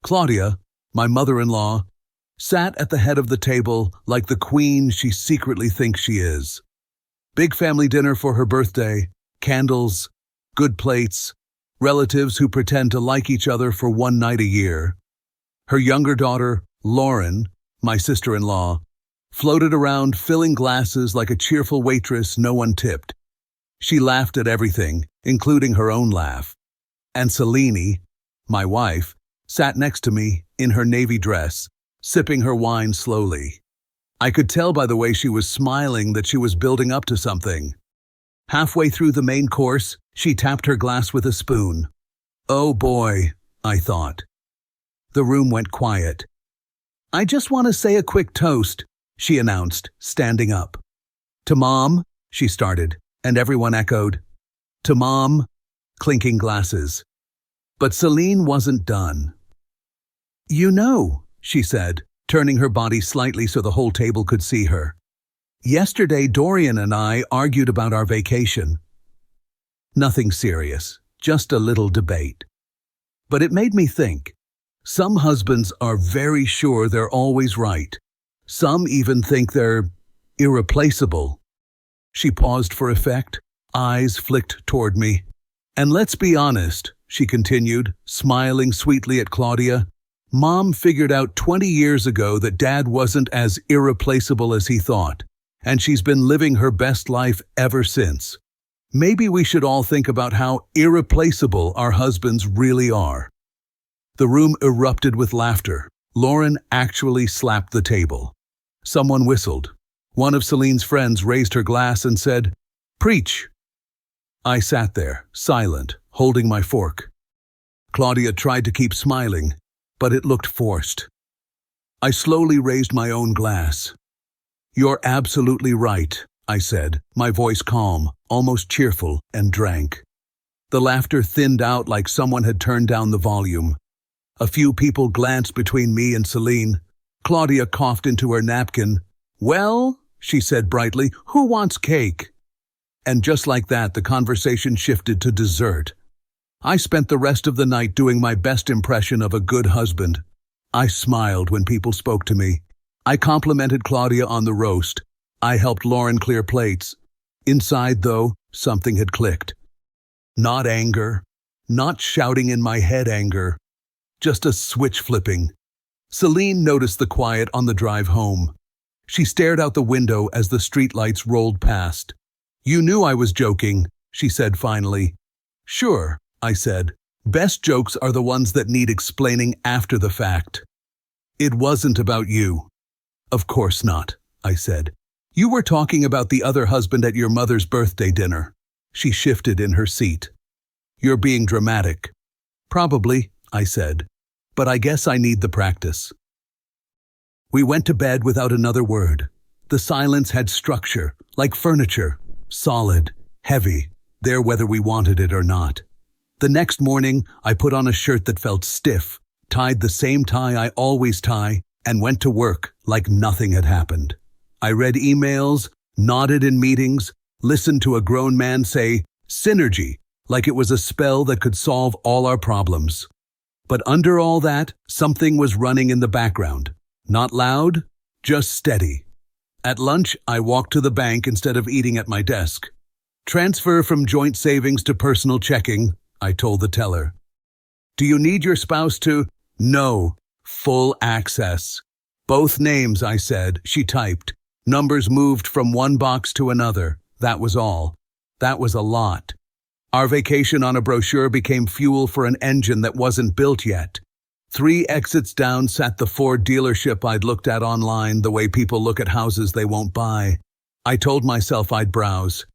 Claudia, my mother-in-law, sat at the head of the table like the queen she secretly thinks she is. Big family dinner for her birthday, candles, good plates, relatives who pretend to like each other for one night a year. Her younger daughter, Lauren, my sister-in-law, floated around filling glasses like a cheerful waitress no one tipped. She laughed at everything, including her own laugh. And Selene, my wife, sat next to me in her navy dress, sipping her wine slowly. I could tell by the way she was smiling that she was building up to something. Halfway through the main course, she tapped her glass with a spoon. Oh boy, I thought. The room went quiet. I just want to say a quick toast, she announced, standing up. To Mom, she started, and everyone echoed. To Mom, clinking glasses. But Selene wasn't done. You know, she said, turning her body slightly so the whole table could see her. Yesterday, Dorian and I argued about our vacation. Nothing serious, just a little debate. But it made me think. Some husbands are very sure they're always right. Some even think they're irreplaceable. She paused for effect, eyes flicked toward me. And let's be honest, she continued, smiling sweetly at Claudia. Mom figured out 20 years ago that Dad wasn't as irreplaceable as he thought, and she's been living her best life ever since. Maybe we should all think about how irreplaceable our husbands really are. The room erupted with laughter. Lauren actually slapped the table. Someone whistled. One of Celine's friends raised her glass and said, "Preach." I sat there, silent, holding my fork. Claudia tried to keep smiling, but it looked forced. I slowly raised my own glass. You're absolutely right, I said, my voice calm, almost cheerful, and drank. The laughter thinned out like someone had turned down the volume. A few people glanced between me and Selene. Claudia coughed into her napkin. Well, she said brightly, who wants cake? And just like that, the conversation shifted to dessert. I spent the rest of the night doing my best impression of a good husband. I smiled when people spoke to me. I complimented Claudia on the roast. I helped Lauren clear plates. Inside, though, something had clicked. Not anger, not shouting in my head anger, just a switch flipping. Selene noticed the quiet on the drive home. She stared out the window as the streetlights rolled past. You knew I was joking, she said finally. Sure, I said. Best jokes are the ones that need explaining after the fact. It wasn't about you. Of course not, I said. You were talking about the other husband at your mother's birthday dinner. She shifted in her seat. You're being dramatic. Probably, I said. But I guess I need the practice. We went to bed without another word. The silence had structure, like furniture. Solid, heavy, there whether we wanted it or not. The next morning, I put on a shirt that felt stiff, tied the same tie I always tie, and went to work like nothing had happened. I read emails, nodded in meetings, listened to a grown man say, synergy, like it was a spell that could solve all our problems. But under all that, something was running in the background. Not loud, just steady. At lunch, I walked to the bank instead of eating at my desk. Transfer from joint savings to personal checking, I told the teller. Do you need your spouse to? No, full access. Both names, I said, she typed. Numbers moved from one box to another. That was all. That was a lot. Our vacation on a brochure became fuel for an engine that wasn't built yet. 3 exits down sat the Ford dealership I'd looked at online, the way people look at houses they won't buy. I told myself I'd browse.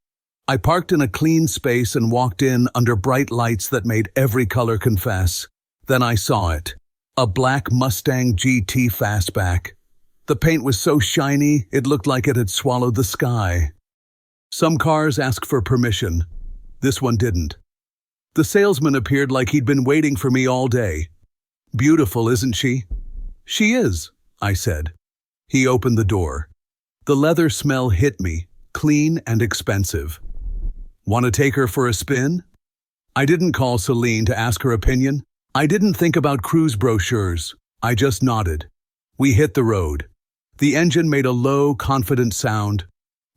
I parked in a clean space and walked in under bright lights that made every color confess. Then I saw it. A black Mustang GT fastback. The paint was so shiny, it looked like it had swallowed the sky. Some cars ask for permission. This one didn't. The salesman appeared like he'd been waiting for me all day. Beautiful, isn't she? She is, I said. He opened the door. The leather smell hit me, clean and expensive. Want to take her for a spin? I didn't call Selene to ask her opinion. I didn't think about cruise brochures. I just nodded. We hit the road. The engine made a low, confident sound.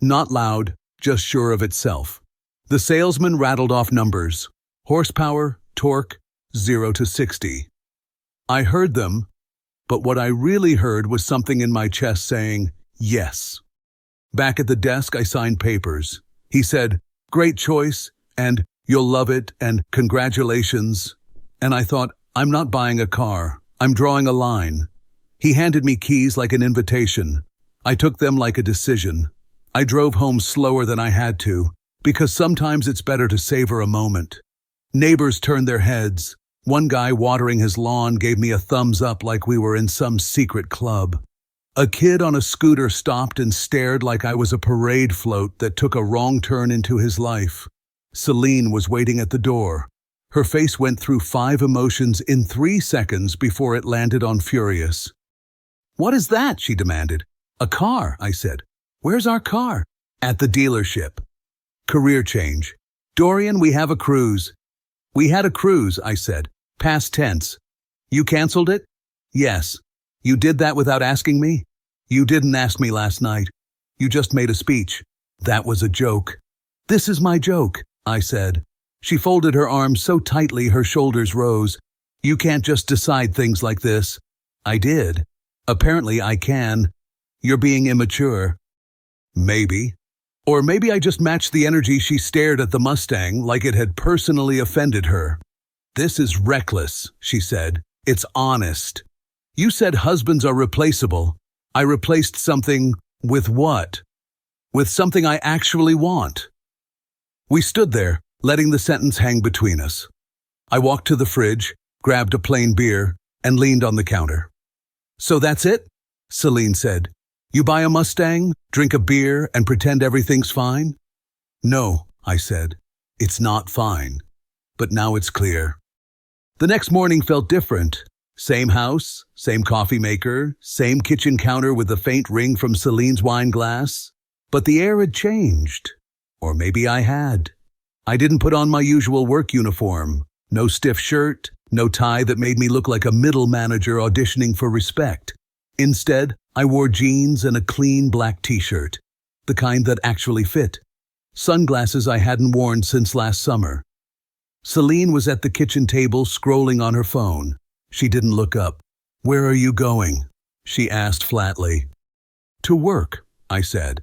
Not loud, just sure of itself. The salesman rattled off numbers. Horsepower, torque, 0 to 60. I heard them, but what I really heard was something in my chest saying, yes. Back at the desk, I signed papers. He said, great choice, and you'll love it, and congratulations. And I thought, I'm not buying a car. I'm drawing a line. He handed me keys like an invitation. I took them like a decision. I drove home slower than I had to, because sometimes it's better to savor a moment. Neighbors turned their heads. One guy watering his lawn gave me a thumbs up like we were in some secret club. A kid on a scooter stopped and stared like I was a parade float that took a wrong turn into his life. Celine was waiting at the door. Her face went through 5 emotions in 3 seconds before it landed on furious. What is that? She demanded. A car, I said. Where's our car? At the dealership. Career change. Dorian, we have a cruise. We had a cruise, I said. Past tense. You canceled it? Yes. You did that without asking me? You didn't ask me last night. You just made a speech. That was a joke. This is my joke, I said. She folded her arms so tightly her shoulders rose. You can't just decide things like this. I did. Apparently I can. You're being immature. Maybe. Or maybe I just matched the energy. She stared at the Mustang like it had personally offended her. This is reckless, she said. It's honest. You said husbands are replaceable. I replaced something with what? With something I actually want. We stood there, letting the sentence hang between us. I walked to the fridge, grabbed a plain beer, and leaned on the counter. So that's it? Celine said. You buy a Mustang, drink a beer, and pretend everything's fine? No, I said. It's not fine. But now it's clear. The next morning felt different. Same house, same coffee maker, same kitchen counter with the faint ring from Celine's wine glass. But the air had changed. Or maybe I had. I didn't put on my usual work uniform. No stiff shirt, no tie that made me look like a middle manager auditioning for respect. Instead, I wore jeans and a clean black t-shirt, the kind that actually fit. Sunglasses I hadn't worn since last summer. Celine was at the kitchen table scrolling on her phone. She didn't look up. Where are you going? She asked flatly. To work, I said.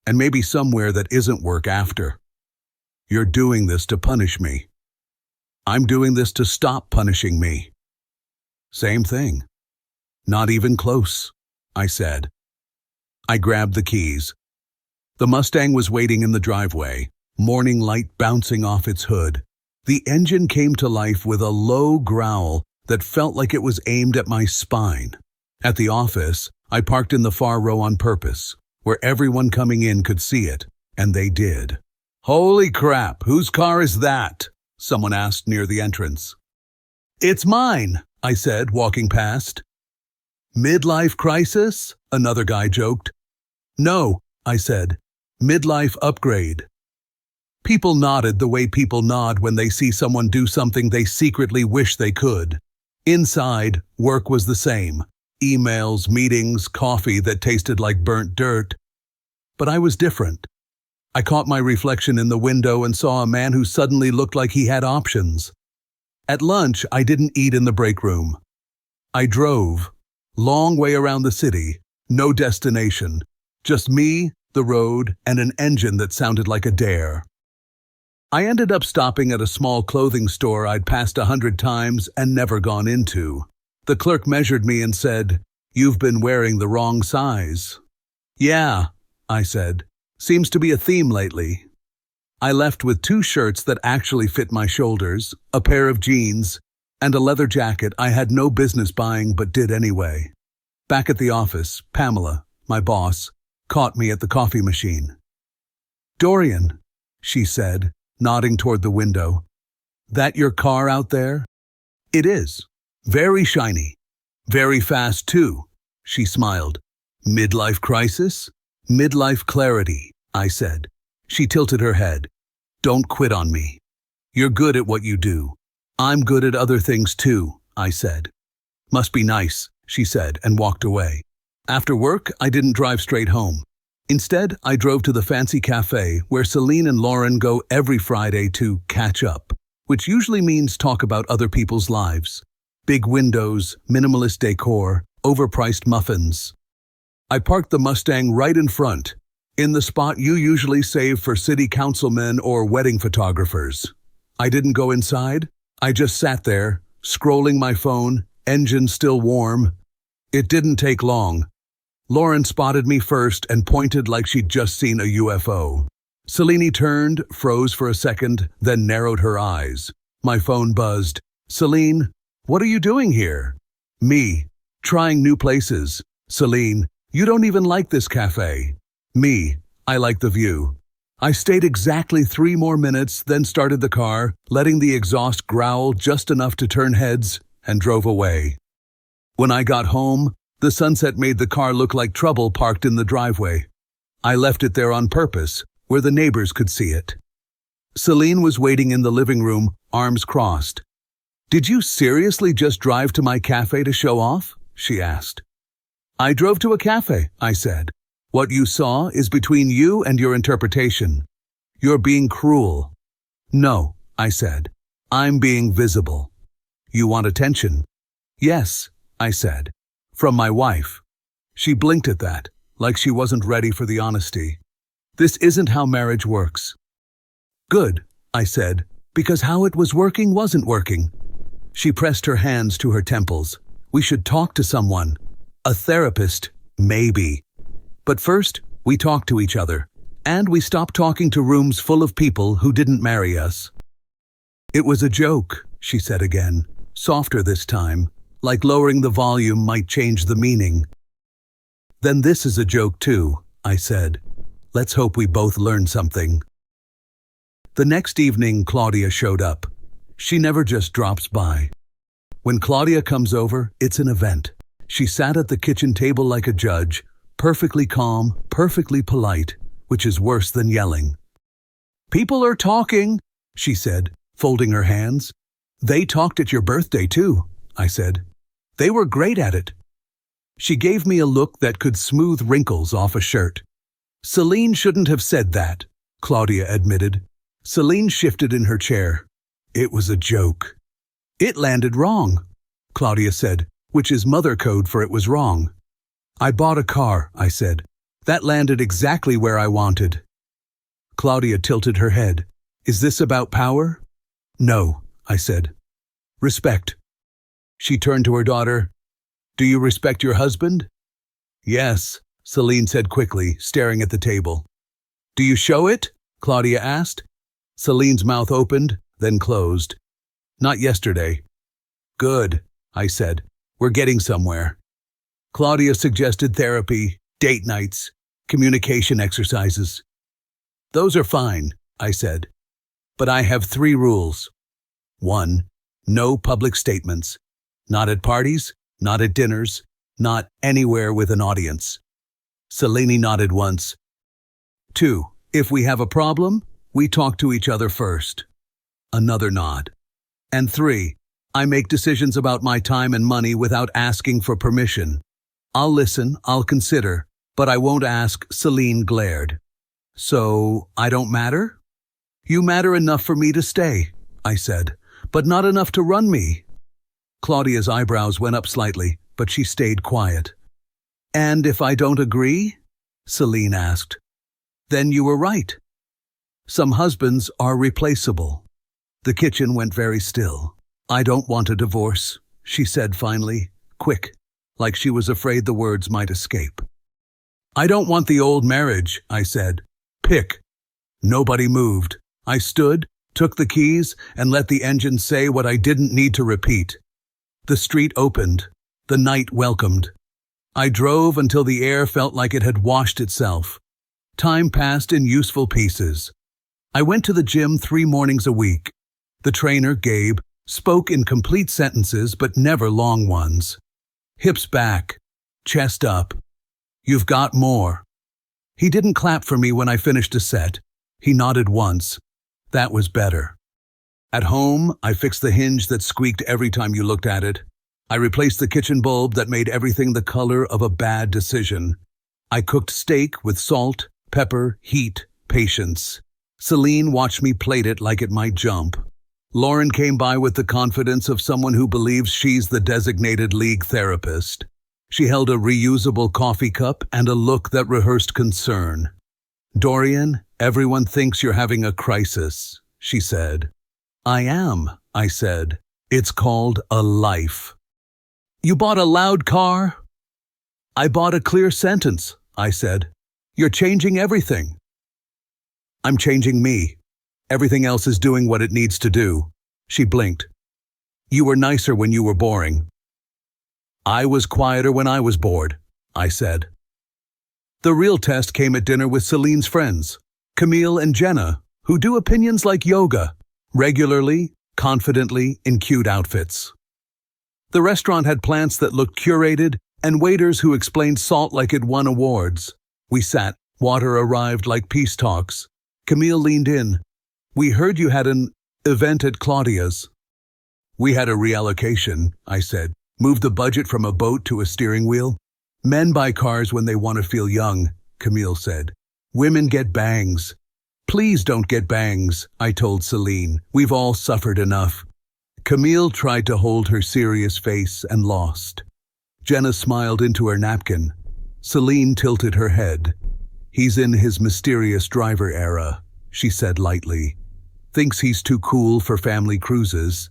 And maybe somewhere that isn't work after. You're doing this to punish me. I'm doing this to stop punishing me. Same thing. Not even close, I said. I grabbed the keys. The Mustang was waiting in the driveway, morning light bouncing off its hood. The engine came to life with a low growl that felt like it was aimed at my spine. At the office, I parked in the far row on purpose, where everyone coming in could see it, and they did. Holy crap, whose car is that? Someone asked near the entrance. It's mine, I said, walking past. Midlife crisis? Another guy joked. No, I said. Midlife upgrade. People nodded the way people nod when they see someone do something they secretly wish they could. Inside, work was the same. Emails, meetings, coffee that tasted like burnt dirt. But I was different. I caught my reflection in the window and saw a man who suddenly looked like he had options. At lunch, I didn't eat in the break room. I drove. Long way around the city, no destination, just me, the road, and an engine that sounded like a dare. I ended up stopping at a small clothing store I'd passed 100 times and never gone into. The clerk measured me and said, "You've been wearing the wrong size." "Yeah," I said. "Seems to be a theme lately." I left with 2 shirts that actually fit my shoulders, a pair of jeans, and a leather jacket I had no business buying but did anyway. Back at the office, Pamela, my boss, caught me at the coffee machine. "Dorian," she said, nodding toward the window. "That your car out there?" "It is. Very shiny. Very fast, too," she smiled. "Midlife crisis?" "Midlife clarity," I said. She tilted her head. "Don't quit on me. You're good at what you do. I'm good at other things too, I said. Must be nice, she said, and walked away. After work, I didn't drive straight home. Instead, I drove to the fancy cafe where Celine and Lauren go every Friday to catch up, which usually means talk about other people's lives. Big windows, minimalist decor, overpriced muffins. I parked the Mustang right in front, in the spot you usually save for city councilmen or wedding photographers. I didn't go inside. I just sat there, scrolling my phone, engine still warm. It didn't take long. Lauren spotted me first and pointed like she'd just seen a UFO. Celine turned, froze for a second, then narrowed her eyes. My phone buzzed. Celine, what are you doing here? Me, trying new places. Celine, you don't even like this cafe. Me, I like the view. I stayed exactly 3 more minutes, then started the car, letting the exhaust growl just enough to turn heads, and drove away. When I got home, the sunset made the car look like trouble parked in the driveway. I left it there on purpose, where the neighbors could see it. Celine was waiting in the living room, arms crossed. Did you seriously just drive to my cafe to show off? She asked. I drove to a cafe, I said. What you saw is between you and your interpretation. You're being cruel. No, I said. I'm being visible. You want attention? Yes, I said. From my wife. She blinked at that, like she wasn't ready for the honesty. This isn't how marriage works. Good, I said, because how it was working wasn't working. She pressed her hands to her temples. We should talk to someone. A therapist, maybe. But first, we talked to each other, and we stopped talking to rooms full of people who didn't marry us. It was a joke, she said again, softer this time, like lowering the volume might change the meaning. Then this is a joke too, I said. Let's hope we both learn something. The next evening, Claudia showed up. She never just drops by. When Claudia comes over, it's an event. She sat at the kitchen table like a judge, perfectly calm, perfectly polite, which is worse than yelling. People are talking, she said, folding her hands. They talked at your birthday too, I said. They were great at it. She gave me a look that could smooth wrinkles off a shirt. Celine shouldn't have said that, Claudia admitted. Celine shifted in her chair. It was a joke. It landed wrong, Claudia said, which is mother code for it was wrong. I bought a car, I said. That landed exactly where I wanted. Claudia tilted her head. Is this about power? No, I said. Respect. She turned to her daughter. Do you respect your husband? Yes, Celine said quickly, staring at the table. Do you show it? Claudia asked. Celine's mouth opened, then closed. Not yesterday. Good, I said. We're getting somewhere. Claudia suggested therapy, date nights, communication exercises. Those are fine, I said. But I have 3 rules. 1. No public statements. Not at parties, not at dinners, not anywhere with an audience. Celine nodded once. 2. If we have a problem, we talk to each other first. Another nod. And 3. I make decisions about my time and money without asking for permission. I'll listen, I'll consider, but I won't ask, Celine glared. So, I don't matter? You matter enough for me to stay, I said, but not enough to run me. Claudia's eyebrows went up slightly, but she stayed quiet. And if I don't agree? Celine asked. Then you were right. Some husbands are replaceable. The kitchen went very still. I don't want a divorce, she said finally, quick, like she was afraid the words might escape. I don't want the old marriage, I said. Pick. Nobody moved. I stood, took the keys, and let the engine say what I didn't need to repeat. The street opened. The night welcomed. I drove until the air felt like it had washed itself. Time passed in useful pieces. I went to the gym 3 mornings a week. The trainer, Gabe, spoke in complete sentences but never long ones. Hips back, chest up. You've got more. He didn't clap for me when I finished a set. He nodded once. That was better. At home, I fixed the hinge that squeaked every time you looked at it. I replaced the kitchen bulb that made everything the color of a bad decision. I cooked steak with salt, pepper, heat, patience. Celine watched me plate it like it might jump. Lauren came by with the confidence of someone who believes she's the designated league therapist. She held a reusable coffee cup and a look that rehearsed concern. "Dorian, everyone thinks you're having a crisis," she said. "I am," I said. "It's called a life." "You bought a loud car?" "I bought a clear sentence," I said. "You're changing everything." "I'm changing me. Everything else is doing what it needs to do." She blinked. "You were nicer when you were boring." "I was quieter when I was bored," I said. The real test came at dinner with Celine's friends, Camille and Jenna, who do opinions like yoga, regularly, confidently, in cute outfits. The restaurant had plants that looked curated and waiters who explained salt like it won awards. We sat, water arrived like peace talks. Camille leaned in. "We heard you had an event at Claudia's." "We had a reallocation," I said. "Moved the budget from a boat to a steering wheel." "Men buy cars when they want to feel young," Camille said. "Women get bangs." "Please don't get bangs," I told Celine. "We've all suffered enough." Camille tried to hold her serious face and lost. Jenna smiled into her napkin. Celine tilted her head. "He's in his mysterious driver era," she said lightly. "Thinks he's too cool for family cruises."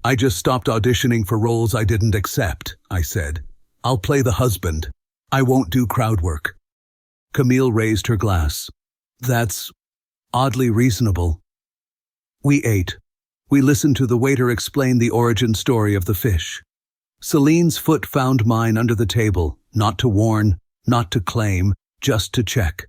"I just stopped auditioning for roles I didn't accept," I said. "I'll play the husband. I won't do crowd work." Camille raised her glass. "That's oddly reasonable." We ate. We listened to the waiter explain the origin story of the fish. Celine's foot found mine under the table, not to warn, not to claim, just to check.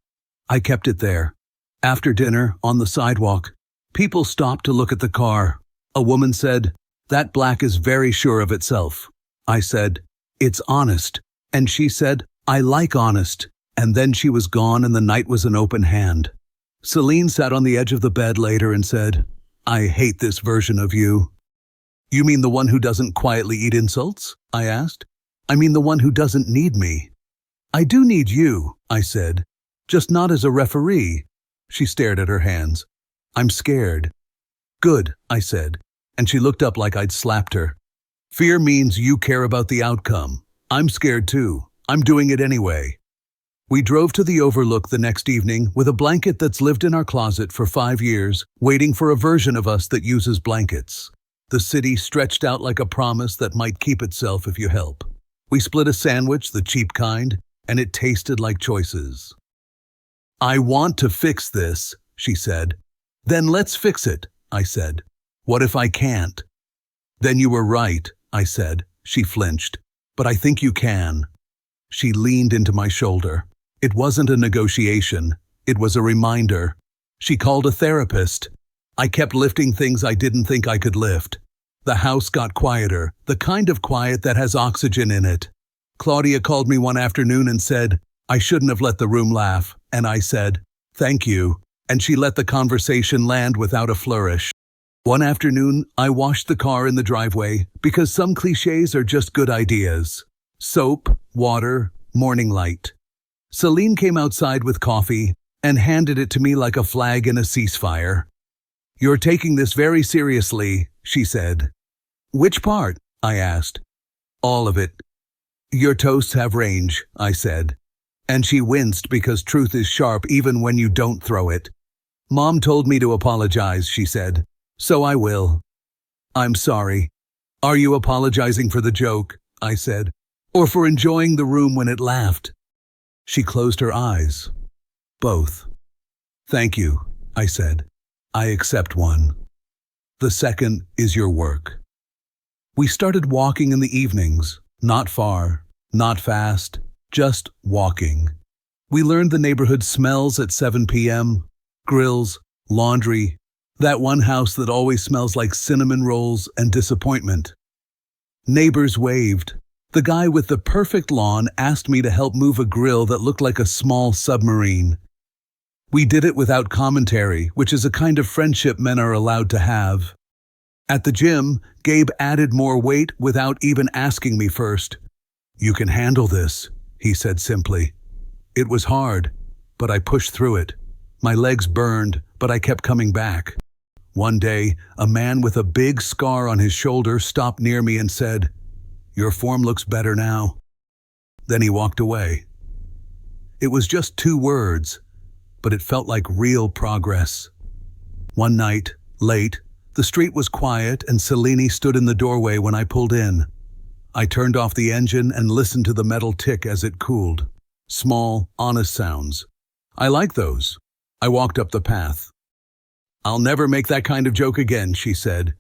I kept it there. After dinner, on the sidewalk, people stopped to look at the car. A woman said, "That black is very sure of itself." I said, "It's honest." And she said, "I like honest." And then she was gone and the night was an open hand. Celine sat on the edge of the bed later and said, "I hate this version of you." "You mean the one who doesn't quietly eat insults?" I asked. "I mean the one who doesn't need me." "I do need you," I said, "just not as a referee." She stared at her hands. "I'm scared." "Good," I said, and she looked up like I'd slapped her. "Fear means you care about the outcome. I'm scared too. I'm doing it anyway." We drove to the Overlook the next evening with a blanket that's lived in our closet for 5 years, waiting for a version of us that uses blankets. The city stretched out like a promise that might keep itself if you help. We split a sandwich, the cheap kind, and it tasted like choices. "I want to fix this," she said. "Then let's fix it," I said. "What if I can't?" "Then you were right," I said. She flinched. "But I think you can." She leaned into my shoulder. It wasn't a negotiation. It was a reminder. She called a therapist. I kept lifting things I didn't think I could lift. The house got quieter, the kind of quiet that has oxygen in it. Claudia called me one afternoon and said, I shouldn't have let the room laugh, and I said, "Thank you," and she let the conversation land without a flourish. One afternoon, I washed the car in the driveway because some cliches are just good ideas. Soap, water, morning light. Celine came outside with coffee and handed it to me like a flag in a ceasefire. "You're taking this very seriously," she said. "Which part?" I asked. "All of it." "Your toasts have range," I said. And she winced because truth is sharp even when you don't throw it. "Mom told me to apologize," she said. "So I will." "I'm sorry." "Are you apologizing for the joke?" I said. "Or for enjoying the room when it laughed?" She closed her eyes. "Both." "Thank you," I said. "I accept one. The second is your work." We started walking in the evenings, not far, not fast, just walking. We learned the neighborhood smells at 7 p.m., grills, laundry, that one house that always smells like cinnamon rolls and disappointment. Neighbors waved. The guy with the perfect lawn asked me to help move a grill that looked like a small submarine. We did it without commentary, which is a kind of friendship men are allowed to have. At the gym, Gabe added more weight without even asking me first. "You can handle this," he said simply. It was hard, but I pushed through it. My legs burned, but I kept coming back. One day, a man with a big scar on his shoulder stopped near me and said, "Your form looks better now." Then he walked away. It was just 2 words, but it felt like real progress. One night, late, the street was quiet and Selene stood in the doorway when I pulled in. I turned off the engine and listened to the metal tick as it cooled. Small, honest sounds. I like those. I walked up the path. "I'll never make that kind of joke again," she said.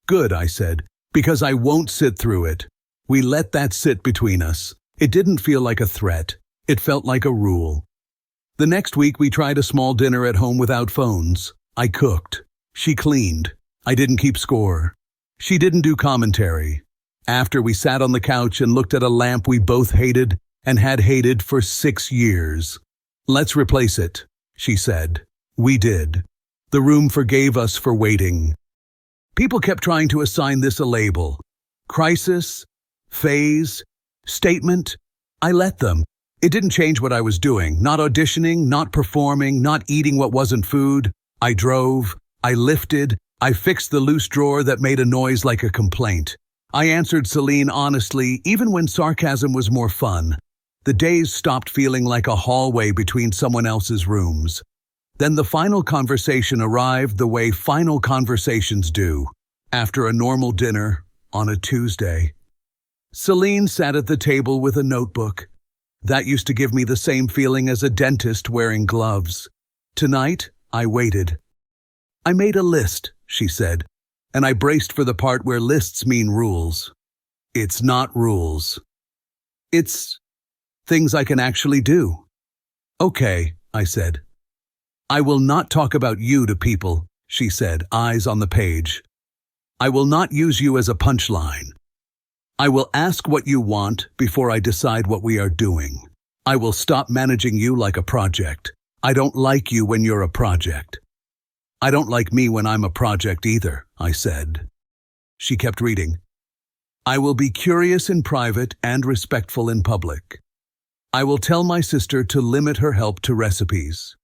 "Good," I said, "because I won't sit through it." We let that sit between us. It didn't feel like a threat. It felt like a rule. The next week we tried a small dinner at home without phones. I cooked. She cleaned. I didn't keep score. She didn't do commentary. After we sat on the couch and looked at a lamp we both hated and had hated for 6 years. "Let's replace it," she said. We did. The room forgave us for waiting. People kept trying to assign this a label. Crisis, phase, statement. I let them. It didn't change what I was doing. Not auditioning, not performing, not eating what wasn't food. I drove. I lifted. I fixed the loose drawer that made a noise like a complaint. I answered Selene honestly, even when sarcasm was more fun. The days stopped feeling like a hallway between someone else's rooms. Then the final conversation arrived the way final conversations do, after a normal dinner on a Tuesday. Selene sat at the table with a notebook. That used to give me the same feeling as a dentist wearing gloves. Tonight, I waited. "I made a list," she said, and I braced for the part where lists mean rules. It's not rules. It's things I can actually do. "Okay," I said. "I will not talk about you to people," she said, eyes on the page. "I will not use you as a punchline. I will ask what you want before I decide what we are doing. I will stop managing you like a project. I don't like you when you're a project. I don't like me when I'm a project either," I said. She kept reading. "I will be curious in private and respectful in public. I will tell my sister to limit her help to recipes.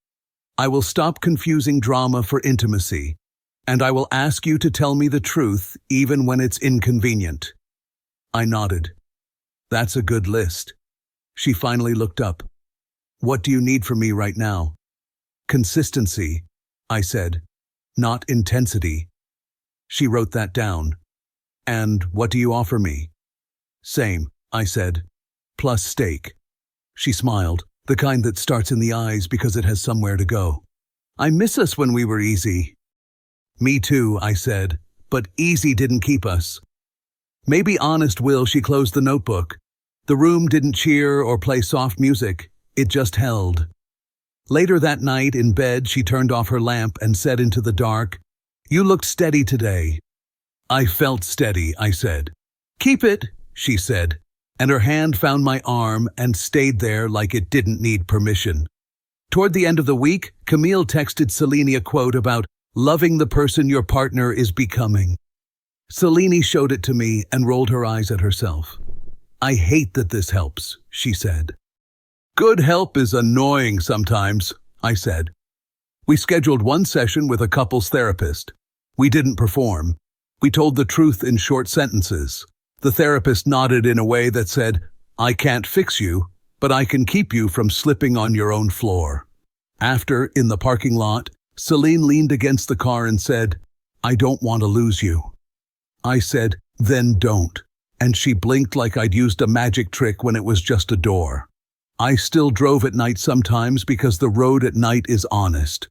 I will stop confusing drama for intimacy, and I will ask you to tell me the truth even when it's inconvenient." I nodded. "That's a good list." She finally looked up. "What do you need from me right now?" "Consistency," I said, "not intensity." She wrote that down. "And what do you offer me?" "Same," I said, "plus steak." She smiled, the kind that starts in the eyes because it has somewhere to go. "I miss us when we were easy." "Me too," I said, "but easy didn't keep us." Maybe honest will she closed the notebook. The room didn't cheer or play soft music. It just held. Later that night, in bed, she turned off her lamp and said into the dark, "You looked steady today." "I felt steady," I said. "Keep it," she said, and her hand found my arm and stayed there like it didn't need permission. Toward the end of the week, Camille texted Selene a quote about loving the person your partner is becoming. Selene showed it to me and rolled her eyes at herself. "I hate that this helps," she said. "Good help is annoying sometimes," I said. We scheduled one session with a couples therapist. We didn't perform. We told the truth in short sentences. The therapist nodded in a way that said, "I can't fix you, but I can keep you from slipping on your own floor." After, in the parking lot, Selene leaned against the car and said, "I don't want to lose you." I said, "Then don't," and she blinked like I'd used a magic trick when it was just a door. I still drove at night sometimes because the road at night is honest.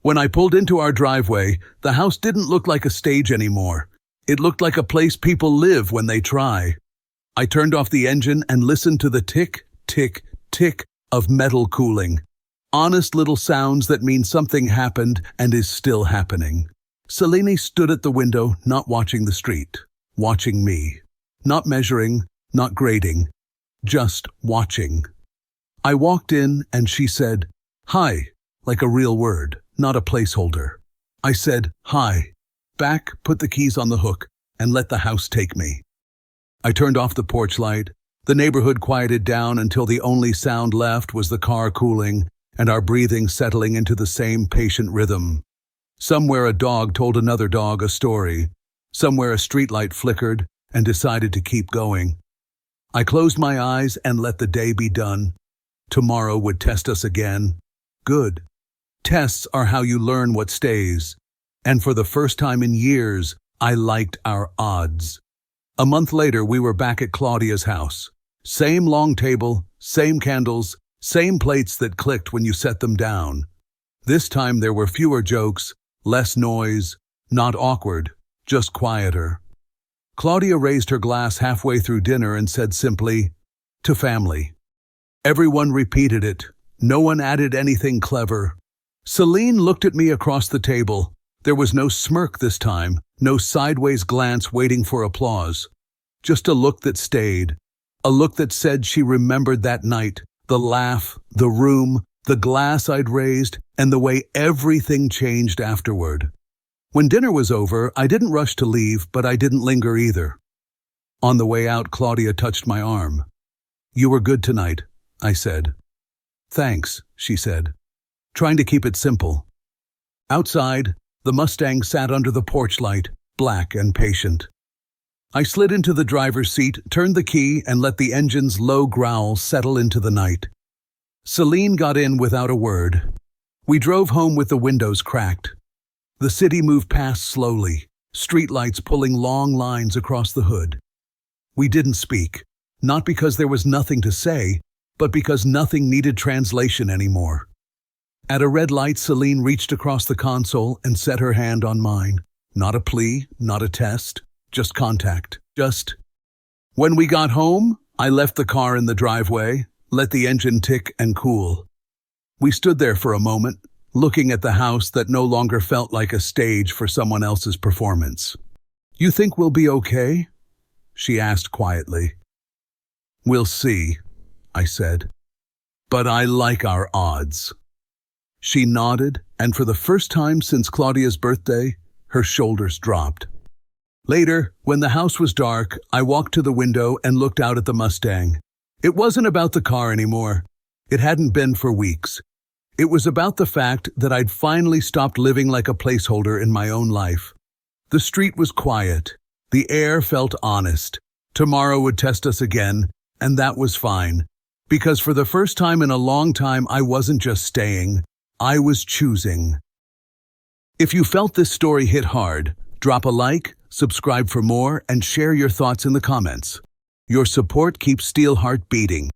When I pulled into our driveway, the house didn't look like a stage anymore. It looked like a place people live when they try. I turned off the engine and listened to the tick, tick, tick of metal cooling. Honest little sounds that mean something happened and is still happening. Selene stood at the window, not watching the street, watching me. Not measuring, not grading, just watching. I walked in and she said, "Hi," like a real word, not a placeholder. I said, "Hi," Back, put the keys on the hook, and let the house take me. I turned off the porch light. The neighborhood quieted down until the only sound left was the car cooling and our breathing settling into the same patient rhythm. Somewhere a dog told another dog a story. Somewhere a streetlight flickered and decided to keep going. I closed my eyes and let the day be done. Tomorrow would test us again. Good. Tests are how you learn what stays. And for the first time in years, I liked our odds. A month later, we were back at Claudia's house. Same long table, same candles, same plates that clicked when you set them down. This time there were fewer jokes, less noise, not awkward, just quieter. Claudia raised her glass halfway through dinner and said simply, "To family." Everyone repeated it. No one added anything clever. Celine looked at me across the table. There was no smirk this time, no sideways glance waiting for applause. Just a look that stayed. A look that said she remembered that night, the laugh, the room, the glass I'd raised, and the way everything changed afterward. When dinner was over, I didn't rush to leave, but I didn't linger either. On the way out, Claudia touched my arm. "You were good tonight," I said. "Thanks," she said, trying to keep it simple. Outside, the Mustang sat under the porch light, black and patient. I slid into the driver's seat, turned the key, and let the engine's low growl settle into the night. Celine got in without a word. We drove home with the windows cracked. The city moved past slowly, streetlights pulling long lines across the hood. We didn't speak, not because there was nothing to say, but because nothing needed translation anymore. At a red light, Celine reached across the console and set her hand on mine. Not a plea, not a test, just contact. When we got home, I left the car in the driveway, let the engine tick and cool. We stood there for a moment, looking at the house that no longer felt like a stage for someone else's performance. "You think we'll be okay?" she asked quietly. "We'll see," I said. "But I like our odds." She nodded, and for the first time since Claudia's birthday, her shoulders dropped. Later, when the house was dark, I walked to the window and looked out at the Mustang. It wasn't about the car anymore. It hadn't been for weeks. It was about the fact that I'd finally stopped living like a placeholder in my own life. The street was quiet. The air felt honest. Tomorrow would test us again, and that was fine. Because for the first time in a long time, I wasn't just staying. I was choosing. If you felt this story hit hard, drop a like, subscribe for more, and share your thoughts in the comments. Your support keeps Steelheart beating.